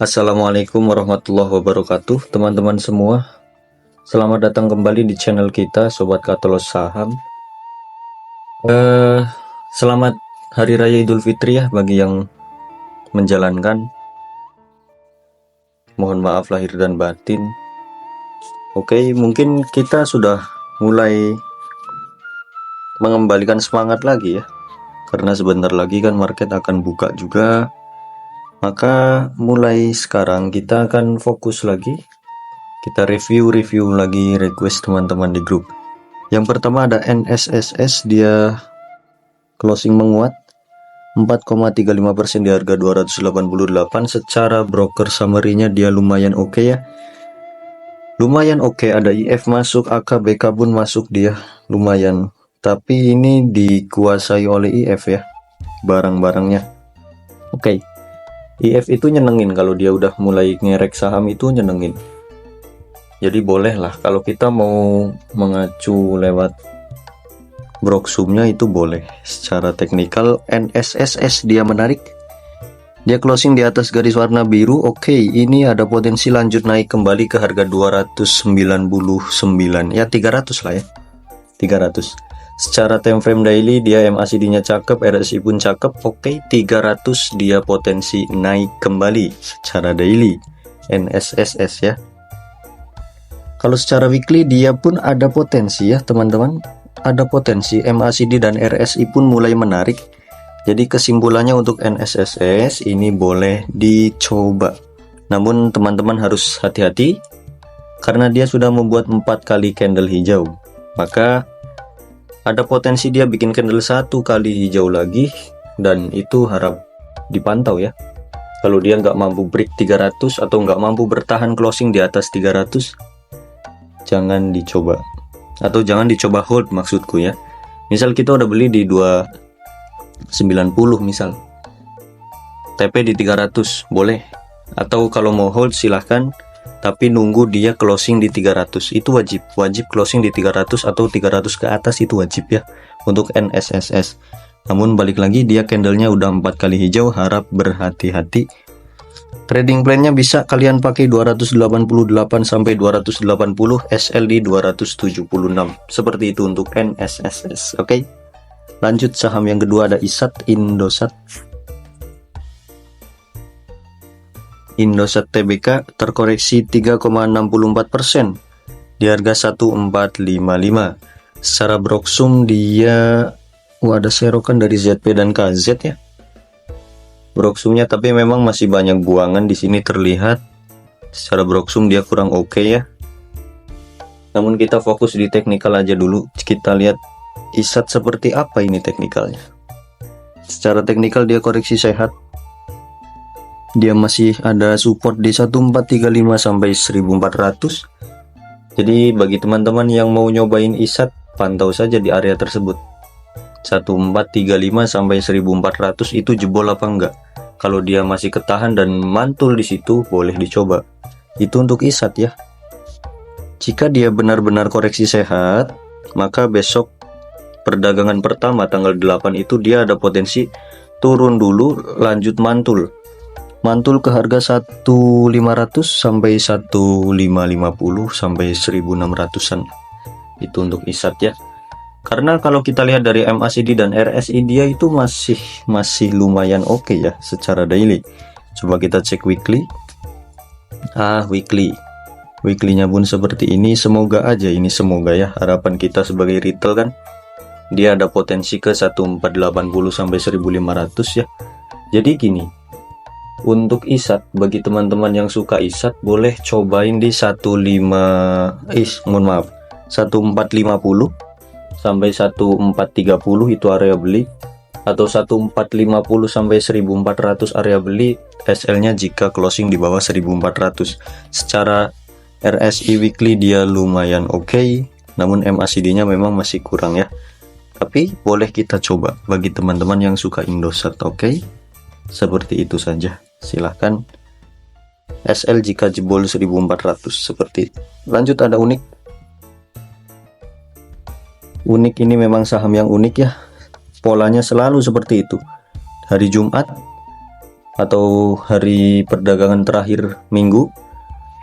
Assalamualaikum warahmatullahi wabarakatuh, teman-teman semua. Selamat datang kembali di channel kita, Sobat Katolos Saham. Selamat Hari Raya Idul Fitri ya bagi yang menjalankan. Mohon maaf lahir dan batin. Oke, mungkin kita sudah mulai mengembalikan semangat lagi ya, karena sebentar lagi kan market akan buka juga. Maka mulai sekarang kita akan fokus lagi. Kita review lagi request teman-teman di grup. Yang pertama ada NSSS, dia closing menguat 4,35% di harga 288. Secara broker summary-nya dia lumayan oke ya. Lumayan oke, ada IF masuk, AKBK pun masuk, dia lumayan. Tapi ini dikuasai oleh IF ya, barang-barangnya. Oke. IF itu nyenengin, kalau dia udah mulai ngerek saham itu nyenengin. Jadi boleh lah kalau kita mau mengacu lewat broksumnya itu boleh. Secara teknikal NSSS dia menarik. Dia closing di atas garis warna biru. Oke, ini ada potensi lanjut naik kembali ke harga 299. Ya 300 lah ya. 300. Secara time frame daily dia MACD-nya cakep, RSI pun cakep. Oke, 300 dia potensi naik kembali secara daily NSSS ya. Kalau secara weekly dia pun ada potensi ya teman-teman, ada potensi. MACD dan RSI pun mulai menarik. Jadi kesimpulannya untuk NSSS ini boleh dicoba. Namun teman-teman harus hati-hati karena dia sudah membuat 4 kali candle hijau. Maka ada potensi dia bikin candle 1 kali hijau lagi, dan itu harap dipantau ya. Kalau dia nggak mampu break 300 atau nggak mampu bertahan closing di atas 300, jangan dicoba. Atau jangan dicoba hold maksudku ya. Misal kita udah beli di 290 misal, TP di 300 boleh. Atau kalau mau hold silahkan, tapi nunggu dia closing di 300 itu wajib closing di 300 atau 300 ke atas itu wajib ya untuk NSSS. Namun balik lagi dia candlenya udah 4 kali hijau, harap berhati-hati. Trading plan-nya bisa kalian pakai 288 sampai 280, SL di 276. Seperti itu untuk NSSS. Oke. Lanjut saham yang kedua ada ISAT, Indosat Tbk terkoreksi 3,64% di harga 1455. Secara broksum dia ada serokan dari ZP dan KZ ya. Broksumnya tapi memang masih banyak buangan di sini terlihat. Secara broksum dia kurang oke ya. Namun kita fokus di teknikal aja dulu. Kita lihat ISAT seperti apa ini teknikalnya. Secara teknikal dia koreksi sehat. Dia masih ada support di 1435 sampai 1400. Jadi bagi teman-teman yang mau nyobain ISAT, pantau saja di area tersebut. 1435 sampai 1400 itu jebol apa enggak? Kalau dia masih ketahan dan mantul di situ, boleh dicoba. Itu untuk ISAT ya. Jika dia benar-benar koreksi sehat, maka besok perdagangan pertama tanggal 8 itu dia ada potensi turun dulu lanjut mantul ke harga 1500 sampai 1550 sampai 1600-an. Itu untuk ISAT ya. Karena kalau kita lihat dari MACD dan RSI dia itu masih lumayan oke ya secara daily. Coba kita cek weekly. Weekly-nya pun seperti ini. Semoga aja ini, semoga ya, harapan kita sebagai retail kan dia ada potensi ke 1480 sampai 1500 ya. Jadi gini, untuk ISAT, bagi teman-teman yang suka ISAT boleh cobain di 1450 sampai 1430 itu area beli, atau 1450 sampai 1400 area beli SL-nya jika closing di bawah 1400. Secara RSI weekly dia lumayan oke, namun MACD-nya memang masih kurang ya. Tapi boleh kita coba bagi teman-teman yang suka Indosat. Oke, seperti itu saja. Silahkan SL jika jebol 1400 seperti itu. Lanjut ada Unik. Unik ini memang saham yang unik ya, polanya selalu seperti itu. Hari Jumat atau hari perdagangan terakhir minggu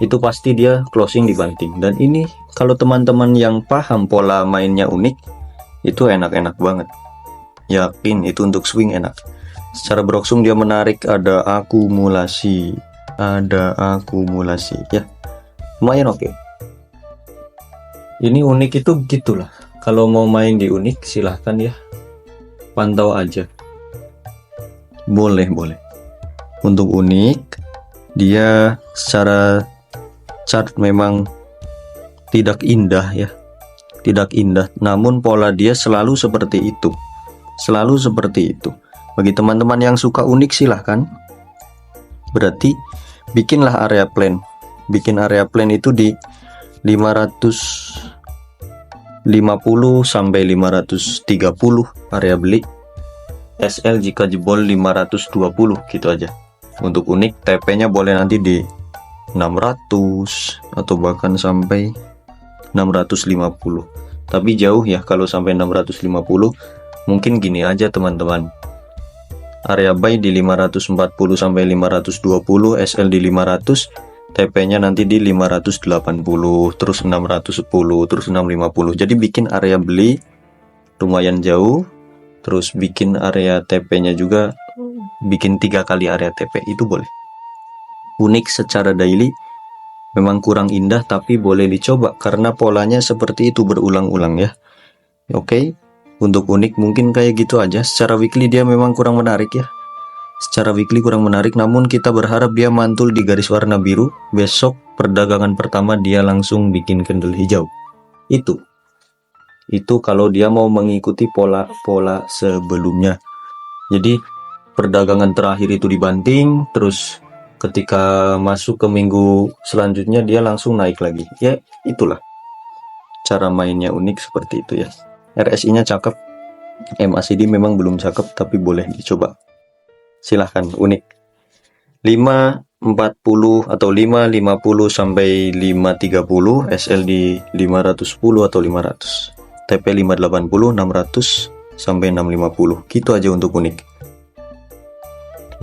itu pasti dia closing dibanting. Dan ini kalau teman-teman yang paham pola mainnya Unik itu enak-enak banget, yakin itu untuk swing enak. Secara beroksung dia menarik, ada akumulasi ya, lumayan oke. Ini Unik itu gitulah. Kalau mau main di Unik silahkan ya, pantau aja, boleh. Untuk Unik dia secara chart memang tidak indah ya, tidak indah, namun pola dia selalu seperti itu, Bagi teman-teman yang suka Unik silahkan, berarti bikinlah area plan. Bikin area plan itu di 550 sampai 530 area beli. SL jika jebol 520 gitu aja. Untuk Unik TP-nya boleh nanti di 600 atau bahkan sampai 650. Tapi jauh ya kalau sampai 650. Mungkin gini aja teman-teman. Area buy di 540 sampai 520, SL di 500, TP-nya nanti di 580, terus 610, terus 650. Jadi bikin area beli lumayan jauh, terus bikin area TP-nya juga, bikin 3 kali area TP itu boleh. Unik secara daily memang kurang indah, tapi boleh dicoba karena polanya seperti itu berulang-ulang ya. Oke, untuk Unik mungkin kayak gitu aja. Secara weekly dia memang kurang menarik ya. Namun kita berharap dia mantul di garis warna biru. Besok perdagangan pertama dia langsung bikin candle hijau. Itu kalau dia mau mengikuti pola-pola sebelumnya. Jadi perdagangan terakhir itu dibanting, terus ketika masuk ke minggu selanjutnya dia langsung naik lagi. Ya itulah cara mainnya Unik seperti itu ya. RSI-nya cakep, MACD memang belum cakep tapi boleh dicoba. Silahkan Unik 540 atau 550 sampai 530, SL di 510 atau 500, TP 580, 600 sampai 650. Gitu aja untuk Unik.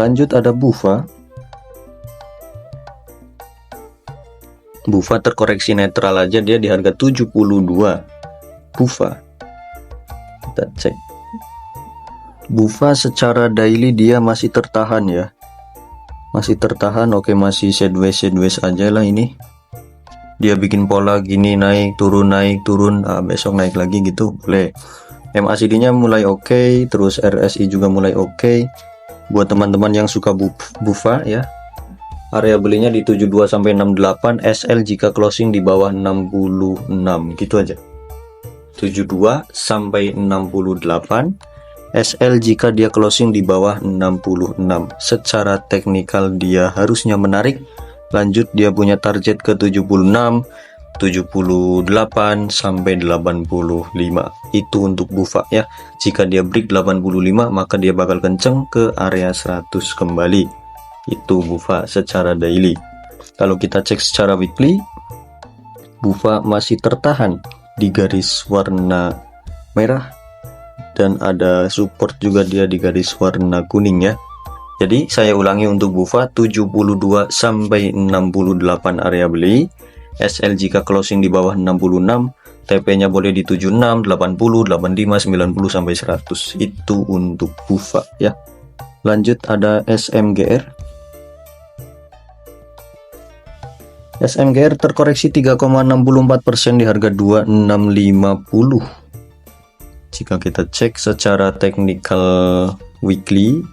Lanjut ada Bufa. Bufa terkoreksi netral aja, dia di harga 72. Bufa kita cek. Bufa secara daily dia masih tertahan ya, oke, masih sideways aja lah. Ini dia bikin pola gini, naik turun, besok naik lagi gitu, boleh. MACD nya mulai oke, terus RSI juga mulai oke. Buat teman-teman yang suka Bufa ya, area belinya di 72 sampai 68, SL jika closing di bawah 66 gitu aja. 72 sampai 68, SL jika dia closing di bawah 66. Secara teknikal dia harusnya menarik. Lanjut dia punya target ke 76, 78 sampai 85. Itu untuk Bufa ya. Jika dia break 85 maka dia bakal kenceng ke area 100 kembali. Itu Bufa secara daily. Kalau kita cek secara weekly, Bufa masih tertahan di garis warna merah dan ada support juga dia di garis warna kuning ya. Jadi saya ulangi untuk Bufa 72 sampai 68 area beli, SL jika closing di bawah 66, TP nya boleh di 76, 80, 85, 90 sampai 100. Itu untuk Bufa ya. Lanjut ada SMGR. SMGR terkoreksi 3,64% di harga 2650. Jika kita cek secara teknikal weekly,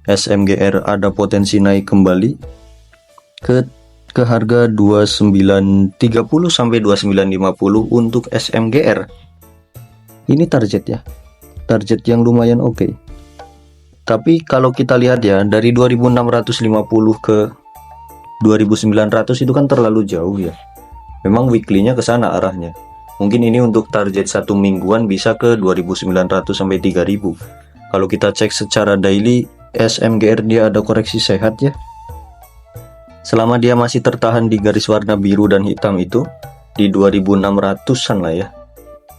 SMGR ada potensi naik kembali ke harga 2930 sampai 2950 untuk SMGR. Ini target ya. Target yang lumayan oke. Tapi kalau kita lihat ya, dari 2650 ke 2900 itu kan terlalu jauh ya. Memang weekly-nya ke sana arahnya. Mungkin ini untuk target satu mingguan bisa ke 2.900 sampai 3.000. Kalau kita cek secara daily, SMGR dia ada koreksi sehat ya. Selama dia masih tertahan di garis warna biru dan hitam itu, di 2.600-an lah ya,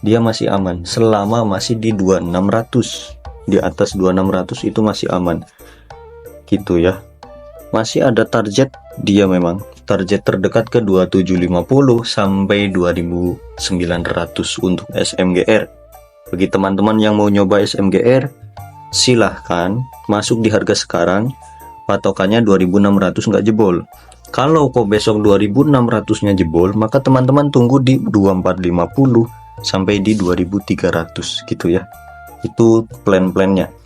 dia masih aman. Selama masih di 2.600, di atas 2.600 itu masih aman gitu ya. Masih ada target dia, memang target terdekat ke 2750 sampai 2900 untuk SMGR. Bagi teman-teman yang mau nyoba SMGR, silahkan masuk di harga sekarang, patokannya 2600 nggak jebol. Kalau kok besok 2600 nya jebol, maka teman-teman tunggu di 2450 sampai di 2300 gitu ya. Itu plan-plannya.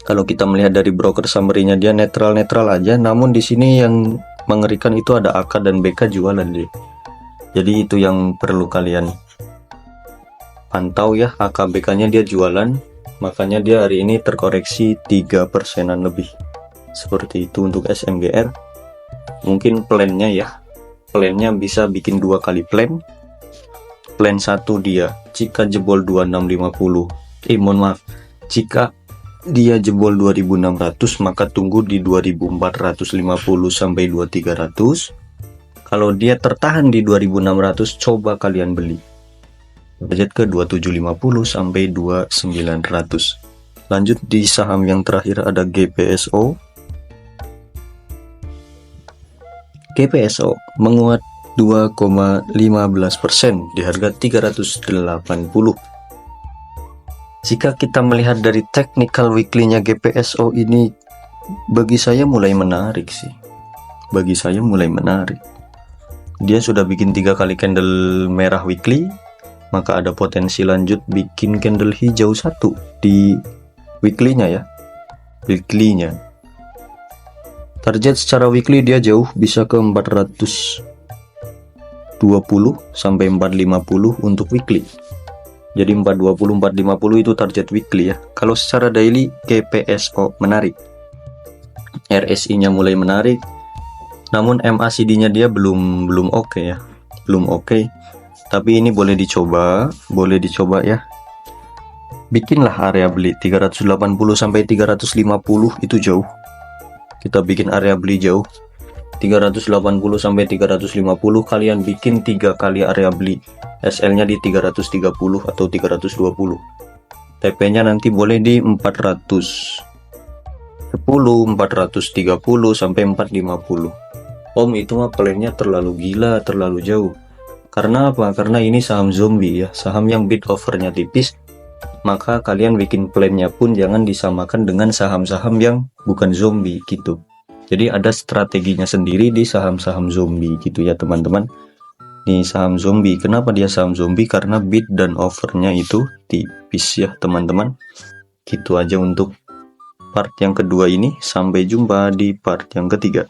Kalau kita melihat dari broker summary-nya, dia netral-netral aja, namun di sini yang mengerikan itu ada AK dan BK jualan deh. Jadi itu yang perlu kalian pantau ya, AK BK-nya dia jualan, makanya dia hari ini terkoreksi 3%-an lebih. Seperti itu untuk SMGR. Mungkin plannya ya, plannya bisa bikin 2 kali plan. Plan 1 dia jika jebol 2650, mohon maaf, jika dia jebol 2600 maka tunggu di 2450 sampai 2300. Kalau dia tertahan di 2600, coba kalian beli. Budget ke 2750 sampai 2900. Lanjut di saham yang terakhir ada GPSO. GPSO menguat 2,15% di harga 380. Jika kita melihat dari technical weekly-nya GPSO ini, bagi saya mulai menarik sih. Bagi saya mulai menarik. Dia sudah bikin 3 kali candle merah weekly, maka ada potensi lanjut bikin candle hijau 1 di weekly-nya ya. Weekly-nya. Target secara weekly dia jauh, bisa ke 420 sampai 450 untuk weekly. Jadi 420 450 itu target weekly ya. Kalau secara daily GPSO menarik. RSI-nya mulai menarik. Namun MACD-nya dia belum oke ya. Belum oke. Tapi ini boleh dicoba ya. Bikinlah area beli 380 sampai 350 itu jauh. Kita bikin area beli jauh. 380 sampai 350 kalian bikin 3 kali area beli. SL-nya di 330 atau 320. TP-nya nanti boleh di 410, 430 sampai 450. Om, itu mah plannya terlalu gila, terlalu jauh. Karena apa? Karena ini saham zombie ya, saham yang bid offernya tipis. Maka kalian bikin plannya pun jangan disamakan dengan saham-saham yang bukan zombie gitu. Jadi ada strateginya sendiri di saham-saham zombie gitu ya teman-teman. Nih saham zombie, kenapa dia saham zombie? Karena bid dan offernya itu tipis ya teman-teman. Gitu aja untuk part yang kedua ini. Sampai jumpa di part yang ketiga.